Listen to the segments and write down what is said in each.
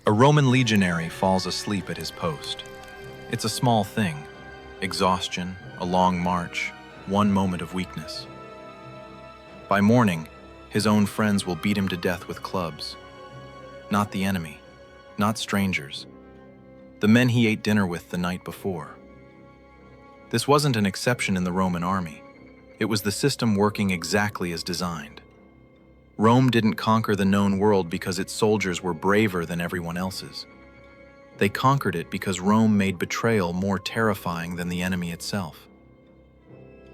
A Roman legionary falls asleep at his post. It's a small thing: exhaustion, a long march, one moment of weakness. By morning, his own friends will beat him to death with clubs. Not the enemy, not strangers, the men he ate dinner with the night before. This wasn't an exception in the Roman army. It was the system working exactly as designed. Rome didn't conquer the known world because its soldiers were braver than everyone else's. They conquered it because Rome made betrayal more terrifying than the enemy itself.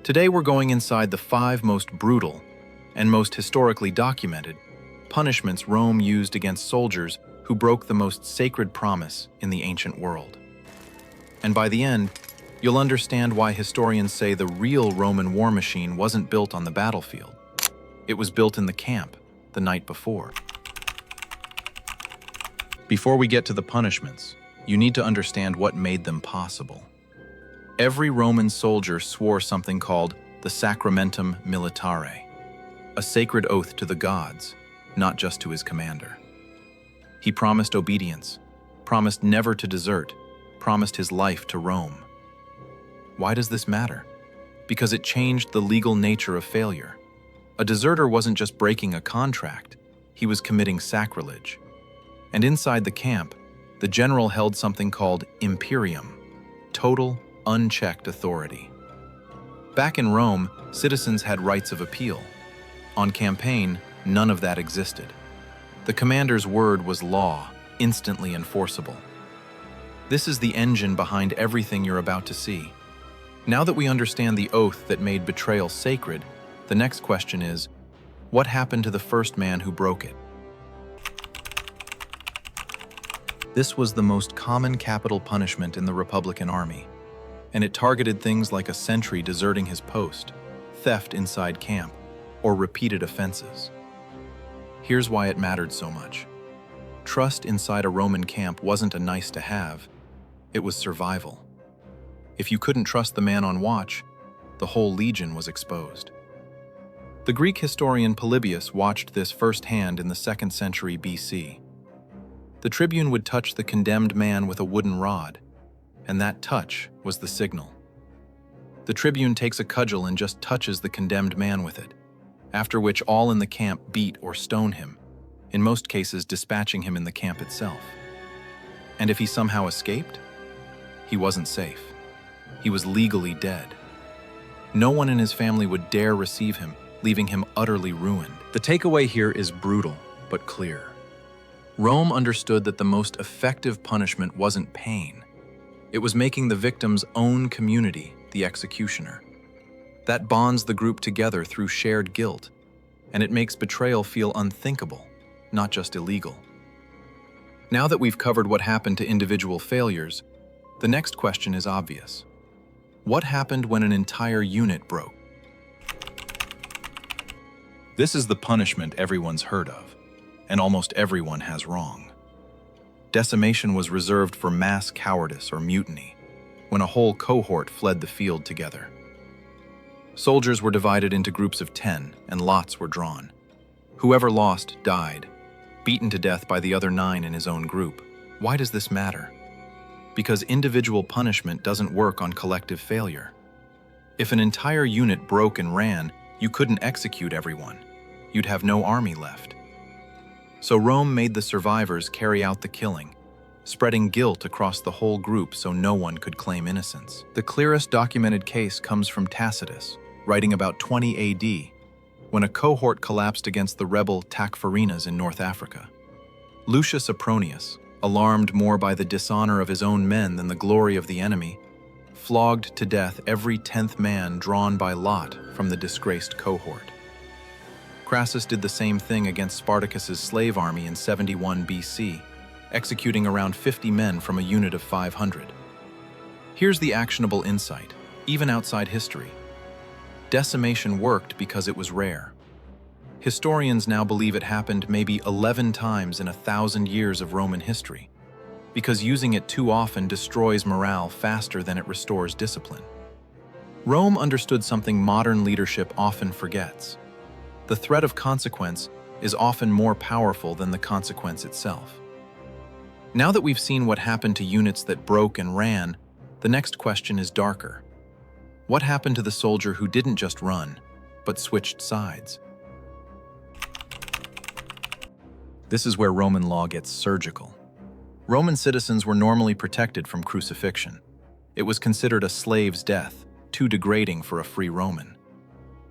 Today we're going inside the 5 most brutal and most historically documented punishments Rome used against soldiers who broke the most sacred promise in the ancient world. And by the end, you'll understand why historians say the real Roman war machine wasn't built on the battlefield. It was built in the camp the night before. Before we get to the punishments, you need to understand what made them possible. Every Roman soldier swore something called the Sacramentum Militare, a sacred oath to the gods, not just to his commander. He promised obedience, promised never to desert, promised his life to Rome. Why does this matter? Because it changed the legal nature of failure. A deserter wasn't just breaking a contract, he was committing sacrilege. And inside the camp, the general held something called imperium, total, unchecked authority. Back in Rome, citizens had rights of appeal. On campaign, none of that existed. The commander's word was law, instantly enforceable. This is the engine behind everything you're about to see. Now that we understand the oath that made betrayal sacred, the next question is, what happened to the first man who broke it? This was the most common capital punishment in the Republican Army, and it targeted things like a sentry deserting his post, theft inside camp, or repeated offenses. Here's why it mattered so much. Trust inside a Roman camp wasn't a nice to have, it was survival. If you couldn't trust the man on watch, the whole legion was exposed. The Greek historian Polybius watched this firsthand in the 2nd century BC. The tribune would touch the condemned man with a wooden rod, and that touch was the signal. The tribune takes a cudgel and just touches the condemned man with it, after which all in the camp beat or stone him, in most cases dispatching him in the camp itself. And if he somehow escaped, he wasn't safe. He was legally dead. No one in his family would dare receive him, leaving him utterly ruined. The takeaway here is brutal, but clear. Rome understood that the most effective punishment wasn't pain. It was making the victim's own community the executioner. That bonds the group together through shared guilt, and it makes betrayal feel unthinkable, not just illegal. Now that we've covered what happened to individual failures, the next question is obvious. What happened when an entire unit broke? This is the punishment everyone's heard of, and almost everyone has wrong. Decimation was reserved for mass cowardice or mutiny, when a whole cohort fled the field together. Soldiers were divided into groups of 10, and lots were drawn. Whoever lost died, beaten to death by the other 9 in his own group. Why does this matter? Because individual punishment doesn't work on collective failure. If an entire unit broke and ran, you couldn't execute everyone. You'd have no army left. So Rome made the survivors carry out the killing, spreading guilt across the whole group so no one could claim innocence. The clearest documented case comes from Tacitus, writing about 20 AD, when a cohort collapsed against the rebel Tacfarinas in North Africa. Lucius Apronius, alarmed more by the dishonor of his own men than the glory of the enemy, flogged to death every 10th man drawn by lot from the disgraced cohort. Crassus did the same thing against Spartacus's slave army in 71 BC, executing around 50 men from a unit of 500. Here's the actionable insight, even outside history. Decimation worked because it was rare. Historians now believe it happened maybe 11 times in 1,000 years of Roman history, because using it too often destroys morale faster than it restores discipline. Rome understood something modern leadership often forgets. The threat of consequence is often more powerful than the consequence itself. Now that we've seen what happened to units that broke and ran, the next question is darker. What happened to the soldier who didn't just run, but switched sides? This is where Roman law gets surgical. Roman citizens were normally protected from crucifixion. It was considered a slave's death, too degrading for a free Roman.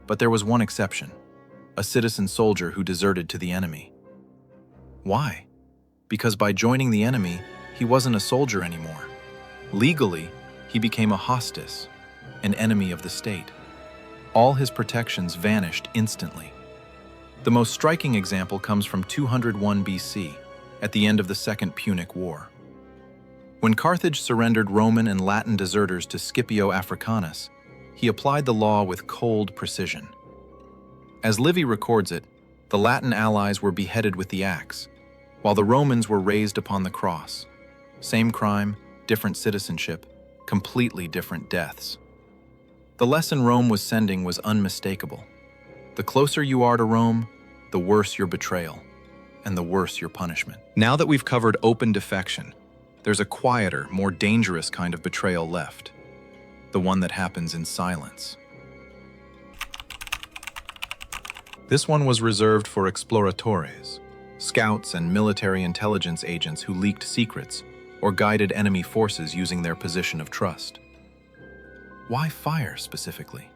But there was one exception, a citizen soldier who deserted to the enemy. Why? Because by joining the enemy, he wasn't a soldier anymore. Legally, he became a hostis, an enemy of the state. All his protections vanished instantly. The most striking example comes from 201 BC, at the end of the Second Punic War. When Carthage surrendered Roman and Latin deserters to Scipio Africanus, he applied the law with cold precision. As Livy records it, the Latin allies were beheaded with the axe, while the Romans were raised upon the cross. Same crime, different citizenship, completely different deaths. The lesson Rome was sending was unmistakable. The closer you are to Rome, the worse your betrayal, and the worse your punishment. Now that we've covered open defection, there's a quieter, more dangerous kind of betrayal left. The one that happens in silence. This one was reserved for exploratores, scouts and military intelligence agents who leaked secrets or guided enemy forces using their position of trust. Why fire specifically?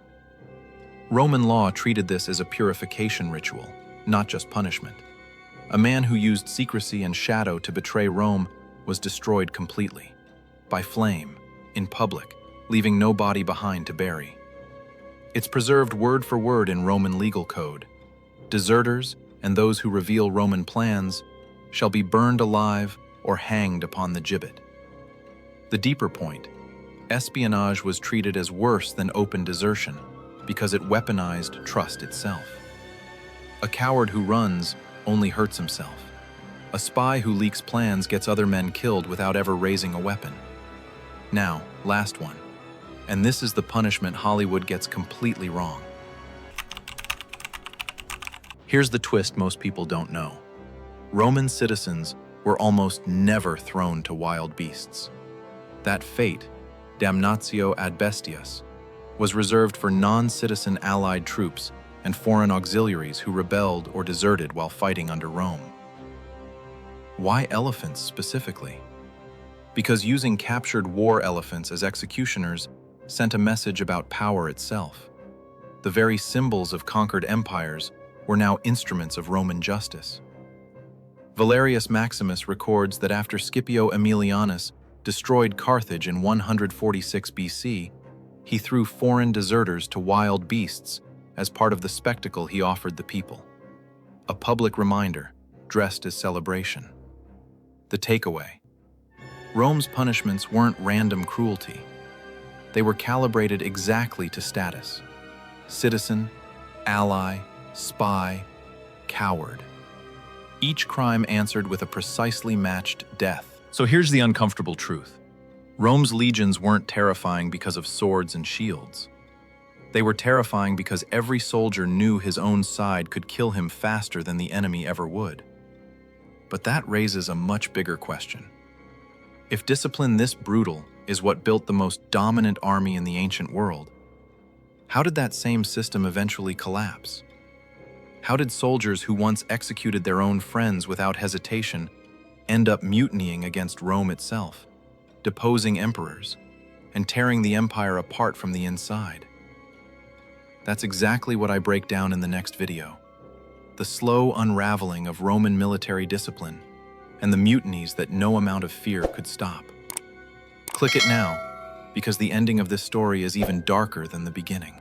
Roman law treated this as a purification ritual, not just punishment. A man who used secrecy and shadow to betray Rome was destroyed completely, by flame, in public, leaving no body behind to bury. It's preserved word for word in Roman legal code. Deserters and those who reveal Roman plans shall be burned alive or hanged upon the gibbet. The deeper point, espionage was treated as worse than open desertion because it weaponized trust itself. A coward who runs only hurts himself. A spy who leaks plans gets other men killed without ever raising a weapon. Now, last one. And this is the punishment Hollywood gets completely wrong. Here's the twist most people don't know. Roman citizens were almost never thrown to wild beasts. That fate, damnatio ad bestias, was reserved for non-citizen allied troops and foreign auxiliaries who rebelled or deserted while fighting under Rome. Why elephants specifically? Because using captured war elephants as executioners sent a message about power itself. The very symbols of conquered empires were now instruments of Roman justice. Valerius Maximus records that after Scipio Aemilianus destroyed Carthage in 146 BC, he threw foreign deserters to wild beasts as part of the spectacle he offered the people. A public reminder, dressed as celebration. The takeaway: Rome's punishments weren't random cruelty. They were calibrated exactly to status. Citizen, ally, spy, coward. Each crime answered with a precisely matched death. So here's the uncomfortable truth. Rome's legions weren't terrifying because of swords and shields. They were terrifying because every soldier knew his own side could kill him faster than the enemy ever would. But that raises a much bigger question. If discipline this brutal is what built the most dominant army in the ancient world, how did that same system eventually collapse? How did soldiers who once executed their own friends without hesitation end up mutinying against Rome itself, deposing emperors, and tearing the empire apart from the inside? That's exactly what I break down in the next video. The slow unraveling of Roman military discipline and the mutinies that no amount of fear could stop. Click it now, because the ending of this story is even darker than the beginning.